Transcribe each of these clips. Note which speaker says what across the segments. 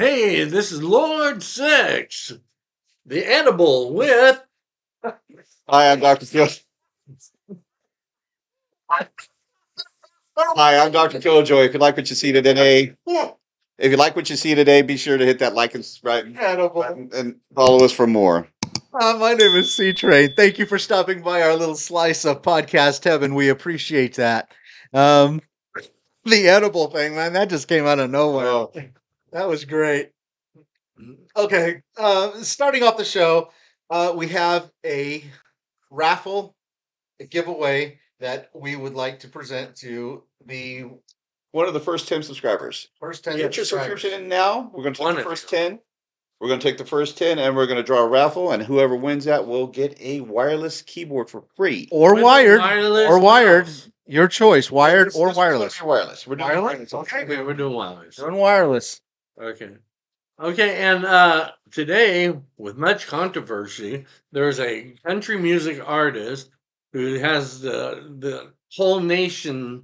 Speaker 1: Hey, this is Lord Sixx, the edible with.
Speaker 2: Hi, I'm Dr. Phil. Hi, I'm Dr. Killjoy. If you like what you see today, be sure to hit that like and subscribe button and follow us for more.
Speaker 3: My name is C Train. Thank you for stopping by our little slice of podcast heaven. We appreciate that. Um, the edible thing, man, that just came out of nowhere.
Speaker 2: Oh,
Speaker 3: That was great. Okay, starting off the show, we have a raffle, a giveaway that we would like to present to the
Speaker 2: one of the first 10 subscribers.
Speaker 3: first 10
Speaker 2: Get your
Speaker 3: subscribers.
Speaker 2: subscription in now. We're going to take
Speaker 1: One
Speaker 2: the
Speaker 1: of
Speaker 2: first
Speaker 1: you.
Speaker 2: 10. We're going to take the first 10 and we're going to draw a raffle, and whoever wins that will get a wireless keyboard for free.
Speaker 3: Or
Speaker 1: With a
Speaker 3: wired,
Speaker 1: wireless
Speaker 3: or wired.
Speaker 1: mouse.
Speaker 3: Your choice, wired
Speaker 2: This
Speaker 3: or
Speaker 2: one's gonna
Speaker 3: wireless.
Speaker 2: be wireless. We're doing
Speaker 3: Wireless?
Speaker 2: wireless.
Speaker 1: Okay, we're doing wireless.
Speaker 3: Doing wireless.
Speaker 1: Okay. Okay, and today, with much controversy, there's a country music artist who has the whole nation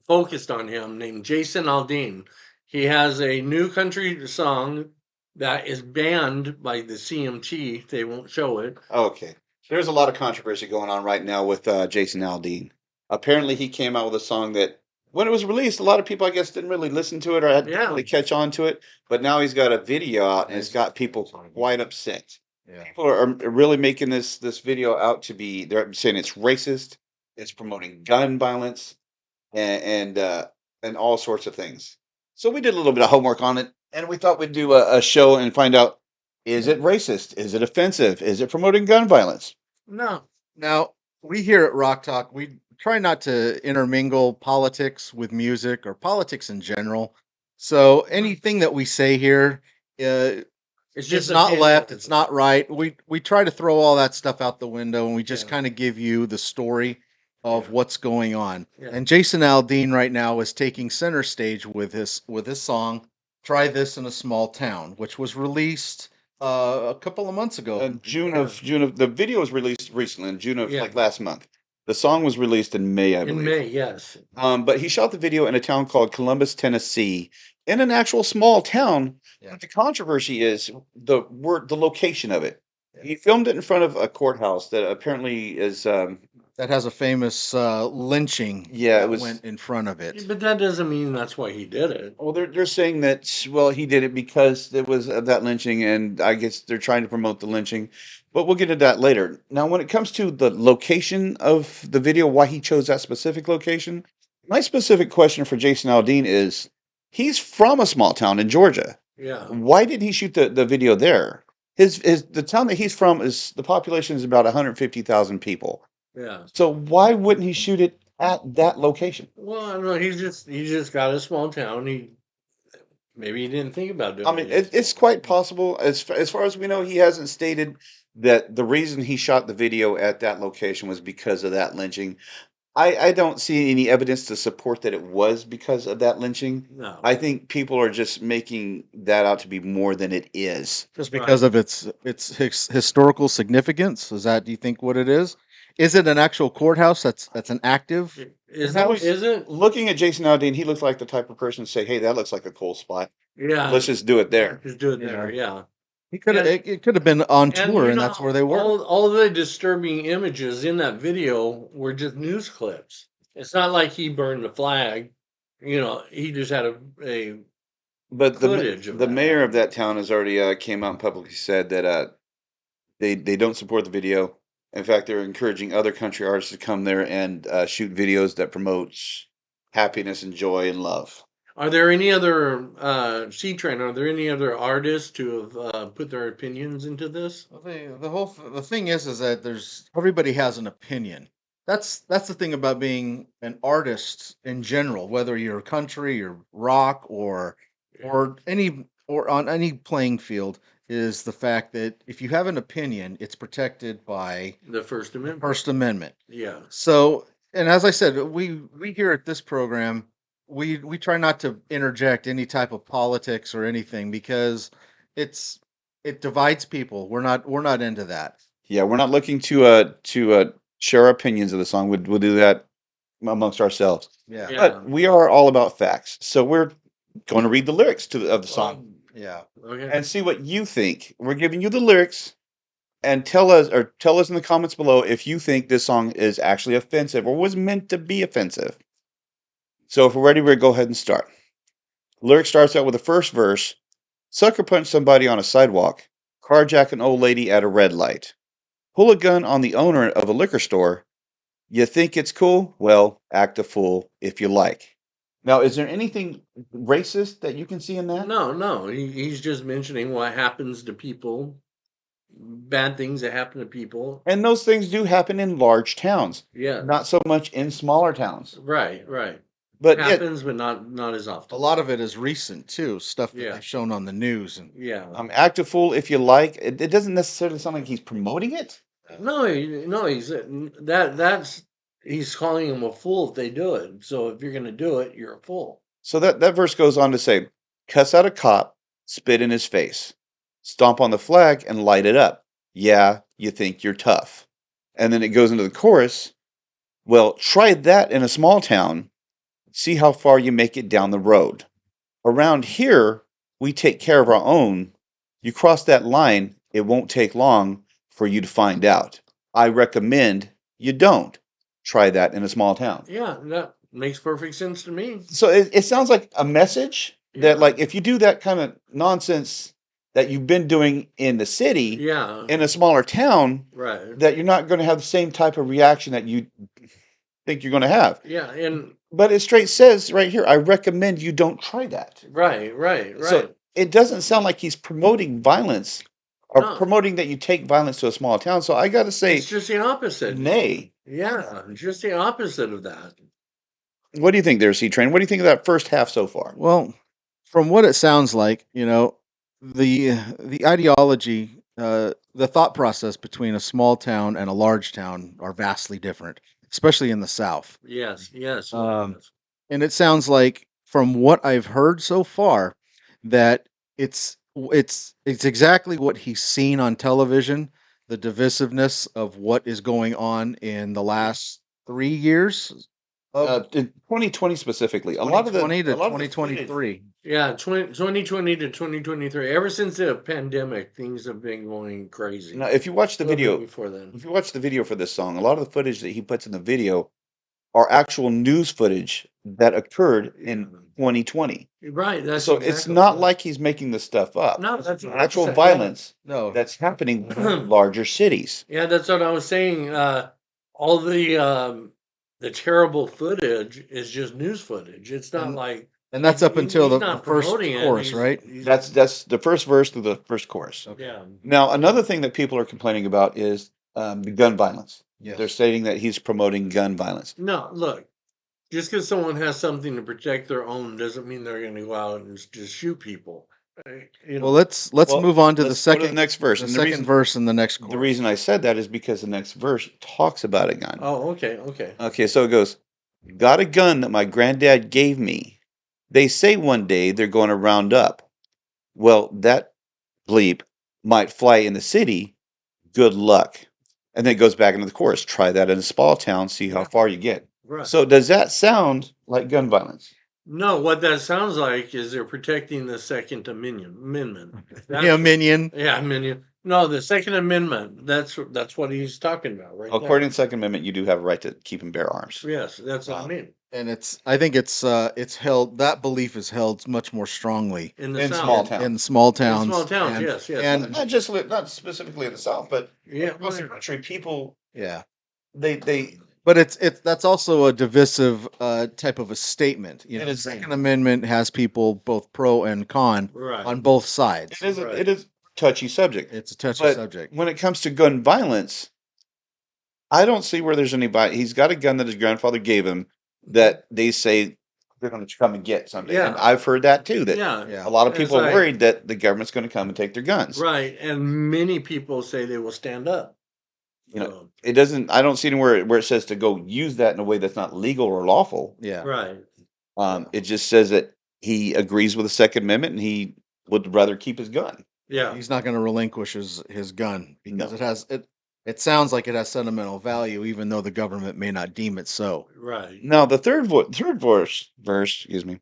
Speaker 1: focused on him named Jason Aldean. He has a new country song that is banned by the CMT. They won't show it.
Speaker 2: Okay. There's a lot of controversy going on right now with Jason Aldean. Apparently, he came out with a song that, when it was released, a lot of people, I guess, didn't really listen to it or didn't
Speaker 1: Yeah.
Speaker 2: really catch on to it. But now he's got a video out, and it's got people quite upset.
Speaker 3: Yeah.
Speaker 2: People are really making this video out to be. They're saying it's racist. It's promoting gun violence, and all sorts of things. So we did a little bit of homework on it, and we thought we'd do a show and find out: is it racist? Is it offensive? Is it promoting gun violence?
Speaker 1: No.
Speaker 3: Now, we here at Rock Talk, we try not to intermingle politics with music or politics in general. So anything that we say here,
Speaker 1: It's
Speaker 3: it's
Speaker 1: just
Speaker 3: not
Speaker 1: opinion.
Speaker 3: left, it's not right. We try to throw all that stuff out the window, and we just
Speaker 1: Yeah.
Speaker 3: kind of give you the story of
Speaker 1: Yeah.
Speaker 3: what's going on.
Speaker 1: Yeah.
Speaker 3: And Jason Aldean right now is taking center stage with his song "Try This in a Small Town," which was released a couple of months ago.
Speaker 2: June of the video was released recently in June of
Speaker 1: Yeah.
Speaker 2: like last month. The song was released in May, I
Speaker 1: In
Speaker 2: believe.
Speaker 1: May, yes.
Speaker 2: But he shot the video in a town called Columbus, Tennessee, in an actual small town.
Speaker 3: Yeah.
Speaker 2: But the controversy is the location of it. He filmed it in front of a courthouse that apparently is.
Speaker 3: That has a famous lynching
Speaker 2: Yeah, it
Speaker 3: that
Speaker 2: was-
Speaker 3: went in front of it.
Speaker 1: But that doesn't mean that's why he did it.
Speaker 2: Well, they're saying that, well, he did it because there was that lynching, and I guess they're trying to promote the lynching. But we'll get to that later. Now, when it comes to the location of the video, why he chose that specific location, my specific question for Jason Aldean is: he's from a small town in Georgia.
Speaker 1: Yeah.
Speaker 2: Why did he shoot the video there? The town that he's from, is the population is about 150,000 people.
Speaker 1: Yeah.
Speaker 2: So why wouldn't he shoot it at that location?
Speaker 1: Well, I don't know. He just got a small town. Maybe he didn't think about doing
Speaker 2: I mean,
Speaker 1: it.
Speaker 2: it's quite possible. As far as we know, he hasn't stated that the reason he shot the video at that location was because of that lynching. I don't see any evidence to support that it was because of that lynching.
Speaker 1: No.
Speaker 2: I think people are just making that out to be more than it is.
Speaker 3: Just because of its historical significance. Is that, do you think, what it is? Is it an actual courthouse that's an active?
Speaker 1: Is
Speaker 2: That
Speaker 1: it?
Speaker 2: was-
Speaker 1: Is it?
Speaker 2: Looking at Jason Aldean, he looks like the type of person to say, "Hey, that looks like a cool spot.
Speaker 1: Yeah.
Speaker 2: Let's just do it there."
Speaker 1: Just do it
Speaker 3: You
Speaker 1: there.
Speaker 3: know.
Speaker 1: Yeah.
Speaker 3: He could have.
Speaker 1: And-
Speaker 3: It could have been on
Speaker 1: And
Speaker 3: tour,
Speaker 1: you
Speaker 3: and
Speaker 1: know,
Speaker 3: that's where they were.
Speaker 1: all the disturbing images in that video were just news clips. It's not like he burned the flag. He just had a
Speaker 2: But
Speaker 1: footage of
Speaker 2: the
Speaker 1: that.
Speaker 2: mayor of that town has already came out and publicly said that they don't support the video. In fact, they're encouraging other country artists to come there and shoot videos that promotes happiness and joy and love.
Speaker 1: Are there any other C-Train? Are there any other artists who have put their opinions into this?
Speaker 3: Well, the thing is that everybody has an opinion. That's the thing about being an artist in general, whether you're country or rock or on any playing field, is the fact that if you have an opinion, it's protected by
Speaker 1: The First
Speaker 3: the
Speaker 1: Amendment.
Speaker 3: First Amendment.
Speaker 1: Yeah.
Speaker 3: So, and as I said, we here at this program, we try not to interject any type of politics or anything because it divides people. We're not into that.
Speaker 2: Yeah, we're not looking to share our opinions of the song. We'll do that amongst ourselves.
Speaker 3: Yeah.
Speaker 1: Yeah.
Speaker 2: But we are all about facts, so we're going to read the lyrics of the song.
Speaker 3: Yeah.
Speaker 1: Okay.
Speaker 2: and see what you think. We're giving you the lyrics, and tell us in the comments below if you think this song is actually offensive or was meant to be offensive. So if we're ready, we're gonna go ahead and start. Lyric starts out with the first verse: sucker punch somebody on a sidewalk, carjack an old lady at a red light, pull a gun on the owner of a liquor store. You think it's cool? Well, act a fool if you like. Now, is there anything racist that you can see in that?
Speaker 1: No. He's just mentioning what happens to people, bad things that happen to people.
Speaker 2: And those things do happen in large towns,
Speaker 1: Yeah.
Speaker 2: not so much in smaller towns.
Speaker 1: Right.
Speaker 2: But yet,
Speaker 1: Happens, but not as
Speaker 3: A
Speaker 1: often.
Speaker 3: lot of it is recent too, stuff that
Speaker 1: Yeah.
Speaker 3: they've shown on the news, and
Speaker 1: Yeah.
Speaker 2: act a fool if you like. It doesn't necessarily sound like he's promoting it.
Speaker 1: No, he's that's he's calling him a fool if they do it. So if you're gonna do it, you're a fool.
Speaker 2: So that verse goes on to say, cuss out a cop, spit in his face, stomp on the flag and light it up. Yeah, you think you're tough. And then it goes into the chorus. Well, try that in a small town. See how far you make it down the road. Around here, we take care of our own. You cross that line, it won't take long for you to find out. I recommend you don't try that in a small town.
Speaker 1: Yeah, that makes perfect sense to me.
Speaker 2: So it sounds like a message that,
Speaker 1: Yeah.
Speaker 2: like, if you do that kind of nonsense that you've been doing in the city,
Speaker 1: Yeah.
Speaker 2: in a smaller town,
Speaker 1: Right.
Speaker 2: that you're not going to have the same type of reaction that you think you're going to have.
Speaker 1: Yeah, and
Speaker 2: But it straight says right here, I recommend you don't try that.
Speaker 1: right.
Speaker 2: So it doesn't sound like he's promoting violence or
Speaker 1: No.
Speaker 2: promoting that you take violence to a small town. So I got to say,
Speaker 1: It's just the opposite.
Speaker 2: nay.
Speaker 1: Yeah, just the opposite of that.
Speaker 2: What do you think there, C-Train? What do you think of that first half so far?
Speaker 3: well, from what it sounds like, the ideology, the thought process between a small town and a large town are vastly different, especially in the South.
Speaker 1: Yes.
Speaker 3: Um, and it sounds like, from what I've heard so far, that it's exactly what he's seen on television, the divisiveness of what is going on in the last 3 years,
Speaker 2: In 2020 specifically, a lot of the
Speaker 3: 2020 to
Speaker 2: a lot of the
Speaker 3: 2023.
Speaker 1: Yeah, 2020 to 2023. Ever since the pandemic, things have been going crazy.
Speaker 2: Now, if you watch the
Speaker 1: A little bit
Speaker 2: video,
Speaker 1: before then.
Speaker 2: if you watch the video for this song, a lot of the footage that he puts in the video are actual news footage that occurred in 2020.
Speaker 1: Right, that's
Speaker 2: So it's
Speaker 1: exactly
Speaker 2: not
Speaker 1: right.
Speaker 2: like he's making this stuff up.
Speaker 1: No,
Speaker 2: It's
Speaker 1: that's
Speaker 2: actual
Speaker 1: yeah.
Speaker 2: violence
Speaker 3: No,
Speaker 2: that's happening in larger cities.
Speaker 1: Yeah, that's what I was saying. All the terrible footage is just news footage. It's not
Speaker 3: And-
Speaker 1: like
Speaker 3: and that's up until
Speaker 1: he's
Speaker 3: the
Speaker 1: not
Speaker 3: first
Speaker 1: promoting it.
Speaker 3: chorus, right?
Speaker 2: That's the first verse to the first chorus.
Speaker 1: Yeah.
Speaker 2: Now, another thing that people are complaining about is the gun violence.
Speaker 3: Yes.
Speaker 2: They're stating that he's promoting gun violence.
Speaker 1: No, look, just because someone has something to protect their own doesn't mean they're going to go out and just shoot people.
Speaker 3: Well, let's
Speaker 2: Well,
Speaker 3: move on to the
Speaker 2: let's go to
Speaker 3: second
Speaker 2: the next verse.
Speaker 3: the
Speaker 2: And
Speaker 3: second verse in the next chorus.
Speaker 2: the reason I said that is because the next verse talks about a gun.
Speaker 1: Oh, okay.
Speaker 2: Okay, so it goes, got a gun that my granddad gave me. They say one day they're going to round up. Well, that bleep might fly in the city. Good luck. And then it goes back into the chorus. Try that in a small town, see how far you get.
Speaker 1: Right.
Speaker 2: So does that sound like gun violence?
Speaker 1: No, what that sounds like is they're protecting the Second Amendment.
Speaker 3: Yeah, minion.
Speaker 1: Yeah, Amendment. No, the Second Amendment. That's what he's talking about, right?
Speaker 2: According to the Second Amendment, you do have a right to keep and bear arms.
Speaker 1: there. Yes, that's what I mean.
Speaker 3: And I think it's held, that belief is held much more strongly
Speaker 1: In the
Speaker 2: In
Speaker 1: South.
Speaker 2: small towns.
Speaker 3: in small towns.
Speaker 1: small towns,
Speaker 3: and-
Speaker 1: yes.
Speaker 3: And
Speaker 2: Not specifically in the South, but
Speaker 1: Yeah,
Speaker 2: across the country, people
Speaker 3: yeah,
Speaker 2: they
Speaker 3: but it's that's also a divisive type of a statement.
Speaker 2: It
Speaker 3: The
Speaker 2: is.
Speaker 3: Second Amendment has people both pro and con
Speaker 1: right.
Speaker 3: on both sides.
Speaker 1: Right.
Speaker 2: it is a touchy subject.
Speaker 3: It's a touchy
Speaker 2: But
Speaker 3: subject.
Speaker 2: when it comes to gun violence, I don't see where there's any violence. He's got a gun that his grandfather gave him that they say they're going to come and get someday.
Speaker 1: Yeah.
Speaker 2: And I've heard that too. That
Speaker 1: Yeah.
Speaker 3: Yeah.
Speaker 2: a lot of
Speaker 1: It's
Speaker 2: people are
Speaker 1: like-
Speaker 2: worried that the government's going to come and take their guns.
Speaker 1: Right. And many people say they will stand up.
Speaker 2: You know, it doesn't. I don't see anywhere where it says to go use that in a way that's not legal or lawful.
Speaker 3: Yeah.
Speaker 1: Right.
Speaker 2: It just says that he agrees with the Second Amendment and he would rather keep his gun.
Speaker 1: Yeah.
Speaker 3: He's not going to relinquish his gun because
Speaker 2: No.
Speaker 3: it sounds like it has sentimental value, even though the government may not deem it so.
Speaker 1: Right.
Speaker 2: Now the third verse, excuse me,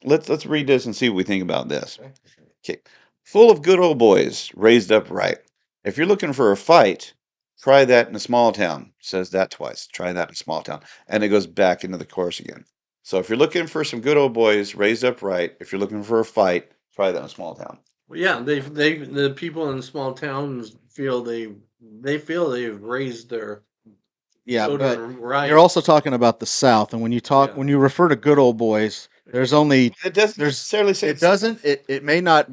Speaker 2: let's read this and see what we think about this. Okay. Full of good old boys, raised up right. If you're looking for a fight, try that in a small town. Says that twice. Try that in a small town. And it goes back into the chorus again. So if you're looking for some good old boys, raised up right. If you're looking for a fight, try that in a small town.
Speaker 1: Well, yeah, the people in small towns feel they've raised their
Speaker 3: Yeah, but
Speaker 1: children
Speaker 3: you're
Speaker 1: right.
Speaker 3: also talking about the South, and
Speaker 1: Yeah.
Speaker 3: when you refer to good old boys, there's only
Speaker 2: It doesn't
Speaker 3: there's
Speaker 2: necessarily say
Speaker 3: it doesn't it may not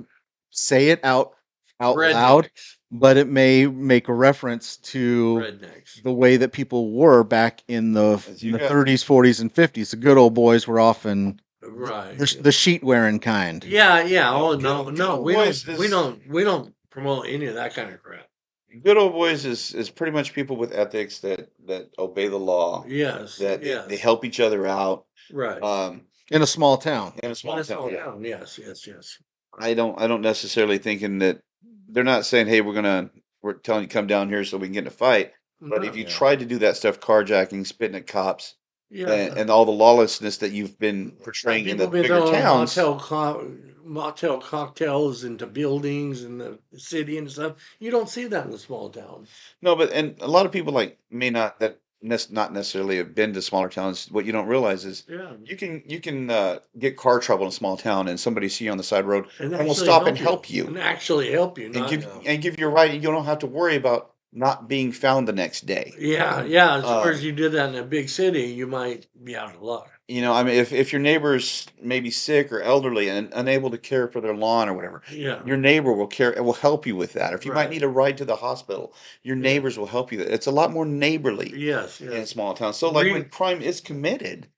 Speaker 3: say it out loud,
Speaker 1: Rednecks.
Speaker 3: but it may make a reference to
Speaker 1: Rednecks.
Speaker 3: the way that people were back in
Speaker 2: as
Speaker 3: in
Speaker 2: you
Speaker 3: the
Speaker 2: got
Speaker 3: 30s, 40s, and 50s. The good old boys were often
Speaker 1: Right.
Speaker 3: the sheet wearing kind.
Speaker 1: Yeah, yeah.
Speaker 2: no,
Speaker 1: Oh
Speaker 2: good,
Speaker 1: no,
Speaker 2: good
Speaker 1: no,
Speaker 2: old boys is
Speaker 1: we don't promote any of that kind of crap.
Speaker 2: good old boys is pretty much people with ethics that obey the law,
Speaker 1: Yes,
Speaker 2: that they
Speaker 1: yes.
Speaker 2: help each other out.
Speaker 1: Right.
Speaker 3: In a small town.
Speaker 2: In a
Speaker 1: In
Speaker 2: small
Speaker 1: a
Speaker 2: town,
Speaker 1: small
Speaker 2: yeah.
Speaker 1: town, yes, yes, yes.
Speaker 2: I don't necessarily thinking that they're not saying, hey, we're telling you come down here so we can get in a fight. But if
Speaker 1: No.
Speaker 2: you
Speaker 3: Yeah.
Speaker 2: try to do that stuff, carjacking, spitting at cops,
Speaker 1: Yeah.
Speaker 2: and all the lawlessness that you've been
Speaker 1: Yeah,
Speaker 2: portraying in
Speaker 1: people
Speaker 2: the
Speaker 1: been
Speaker 2: bigger
Speaker 1: throwing
Speaker 2: towns,
Speaker 1: motel cocktails into buildings in the city and stuff. You don't see that in the small towns.
Speaker 2: no, but and a lot of people like may not not necessarily have been to smaller towns. What you don't realize is
Speaker 1: Yeah.
Speaker 2: you can get car trouble in a small town, and somebody see you on the side road
Speaker 1: And
Speaker 2: and will
Speaker 1: actually
Speaker 2: stop and
Speaker 1: help you.
Speaker 2: help you
Speaker 1: And actually help you,
Speaker 2: and
Speaker 1: not
Speaker 2: give
Speaker 3: Yeah.
Speaker 2: and give you a ride, and you don't have to worry about not being found the next day.
Speaker 1: yeah, yeah. As far as
Speaker 2: Um,
Speaker 1: you did that in a big city, you might be out of luck.
Speaker 2: I mean, if your neighbor's maybe sick or elderly and unable to care for their lawn or whatever,
Speaker 1: Yeah.
Speaker 2: your neighbor will help you with that. Or if you might
Speaker 1: Right.
Speaker 2: need a ride to the hospital, your
Speaker 1: Yeah.
Speaker 2: neighbors will help you. It's a lot more neighborly
Speaker 1: Yes,
Speaker 2: in
Speaker 1: yes.
Speaker 2: small towns. So, like when crime is committed,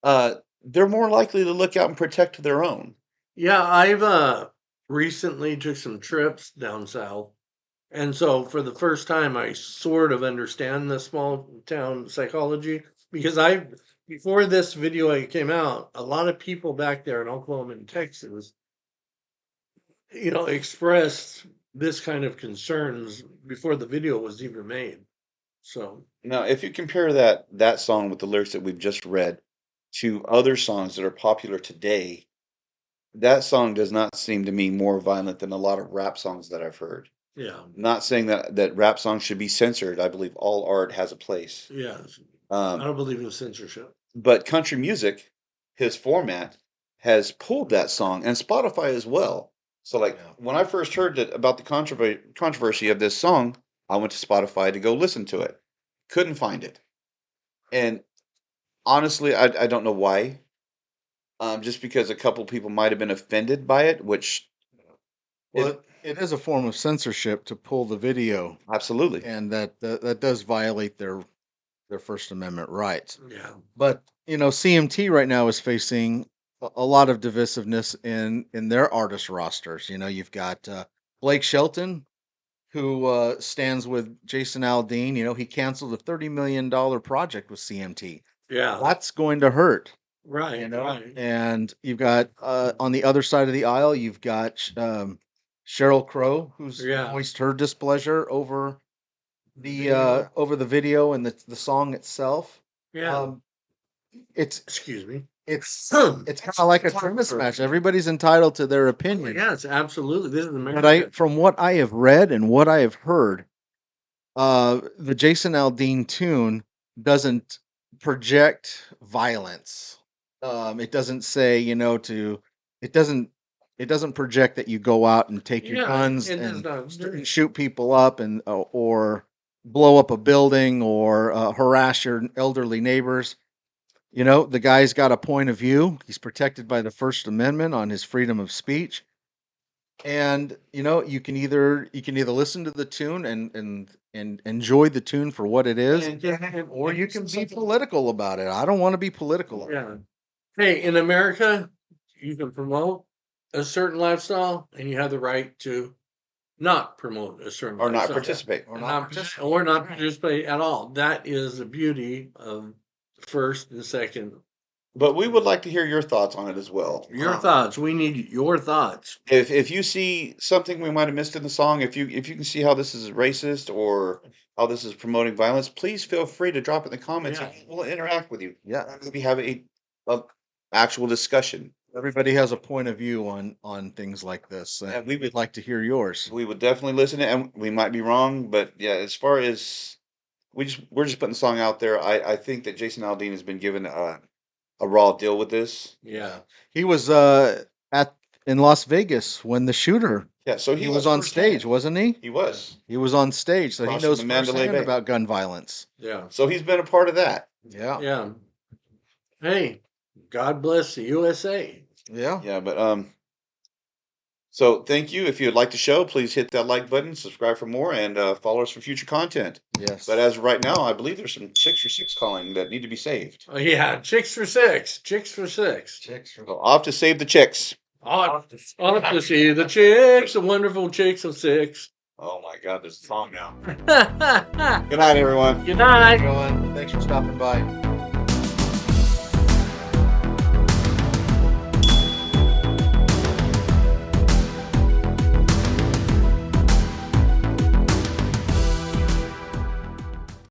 Speaker 2: they're more likely to look out and protect their own.
Speaker 1: Yeah, I've recently took some trips down south. And so for the first time, I sort of understand the small town psychology because before this video came out, a lot of people back there in Oklahoma and Texas, expressed this kind of concerns before the video was even made. So,
Speaker 2: Now, if you compare that song with the lyrics that we've just read to other songs that are popular today, that song does not seem to me more violent than a lot of rap songs that I've heard.
Speaker 1: yeah,
Speaker 2: Not saying that rap songs should be censored. I believe all art has a place.
Speaker 1: yeah. I
Speaker 2: Um,
Speaker 1: don't believe in censorship.
Speaker 2: but country music, his format, has pulled that song and Spotify as well. So, like
Speaker 3: Yeah.
Speaker 2: when I first heard about the controversy of this song, I went to Spotify to go listen to it. Couldn't find it, and honestly, I don't know why. Just because a couple people might have been offended by it, which
Speaker 3: Well,
Speaker 2: it
Speaker 3: it is a form of censorship to pull the video,
Speaker 2: absolutely.
Speaker 3: and that does violate their First Amendment rights.
Speaker 1: Yeah,
Speaker 3: But CMT right now is facing a lot of divisiveness in their artist rosters. You've got Blake Shelton, who stands with Jason Aldean. He canceled a $30 million project with CMT.
Speaker 1: yeah.
Speaker 3: That's going to hurt.
Speaker 1: Right, right.
Speaker 3: And you've got on the other side of the aisle, you've got Cheryl Crow, who's
Speaker 1: Yeah,
Speaker 3: voiced her displeasure over the video and the song itself.
Speaker 1: yeah.
Speaker 3: Um, it's
Speaker 1: Excuse me.
Speaker 3: it's
Speaker 1: Oh,
Speaker 3: it's kind of like a tennis match. Everybody's entitled to their opinion.
Speaker 1: yes, absolutely. This is
Speaker 3: But
Speaker 1: America.
Speaker 3: from what I have read and what I have heard, the Jason Aldean tune doesn't project violence. It doesn't say, it doesn't it doesn't project that you go out and take your
Speaker 1: Yeah,
Speaker 3: guns
Speaker 1: it does
Speaker 3: and
Speaker 1: not.
Speaker 3: and shoot people up and or blow up a building or harass your elderly neighbors. The guy's got a point of view. He's protected by the First Amendment on his freedom of speech. And you can either listen to the tune and enjoy the tune for what it is, or you can be political about it. I don't want to be political.
Speaker 1: Yeah. Hey, in America, you can promote a certain lifestyle, and you have the right to not promote a certain
Speaker 2: Or not
Speaker 1: lifestyle,
Speaker 2: participate.
Speaker 3: Or
Speaker 1: and
Speaker 3: not
Speaker 1: not
Speaker 3: participate.
Speaker 1: or not participate at all. That is the beauty of first and second.
Speaker 2: But we would like to hear your thoughts on it as well.
Speaker 1: Your thoughts. We need your thoughts.
Speaker 2: If you see something we might have missed in the song, if you can see how this is racist or how this is promoting violence, please feel free to drop it in the comments.
Speaker 1: Yeah.
Speaker 2: And we'll interact with you.
Speaker 3: Yeah.
Speaker 2: Maybe have a actual discussion.
Speaker 3: Everybody has a point of view on things like this,
Speaker 2: Yeah,
Speaker 3: and we would like to hear yours.
Speaker 2: We would definitely listen to it, and we might be wrong, but yeah, as far as we're just putting the song out there. I think that Jason Aldean has been given a raw deal with this.
Speaker 1: Yeah.
Speaker 3: He was at in Las Vegas when the shooter.
Speaker 2: Yeah, so
Speaker 3: He
Speaker 2: he
Speaker 3: was
Speaker 2: knows
Speaker 3: on stage,
Speaker 2: firsthand.
Speaker 3: wasn't he?
Speaker 2: He was
Speaker 3: He was on stage, so he
Speaker 2: across from
Speaker 3: knows
Speaker 2: the Mandalay
Speaker 3: firsthand
Speaker 2: Bay.
Speaker 3: about gun violence.
Speaker 1: Yeah.
Speaker 2: So he's been a part of that.
Speaker 3: Yeah.
Speaker 1: Yeah. Hey, God bless the USA.
Speaker 3: Yeah.
Speaker 2: Yeah, but so thank you. If you'd like the show, please hit that like button, subscribe for more, and follow us for future content.
Speaker 3: Yes.
Speaker 2: But as of right now, I believe there's some chicks for Sixx calling that need to be saved.
Speaker 1: Oh, yeah. Chicks for Sixx. Chicks for Sixx.
Speaker 3: Chicks are-
Speaker 2: So I'll have to save the chicks.
Speaker 1: Off to see the chicks, the wonderful chicks of Sixx.
Speaker 2: Oh my God, there's a song now.
Speaker 1: Good
Speaker 2: Good night, everyone.
Speaker 1: night.
Speaker 3: Going. Thanks for stopping by.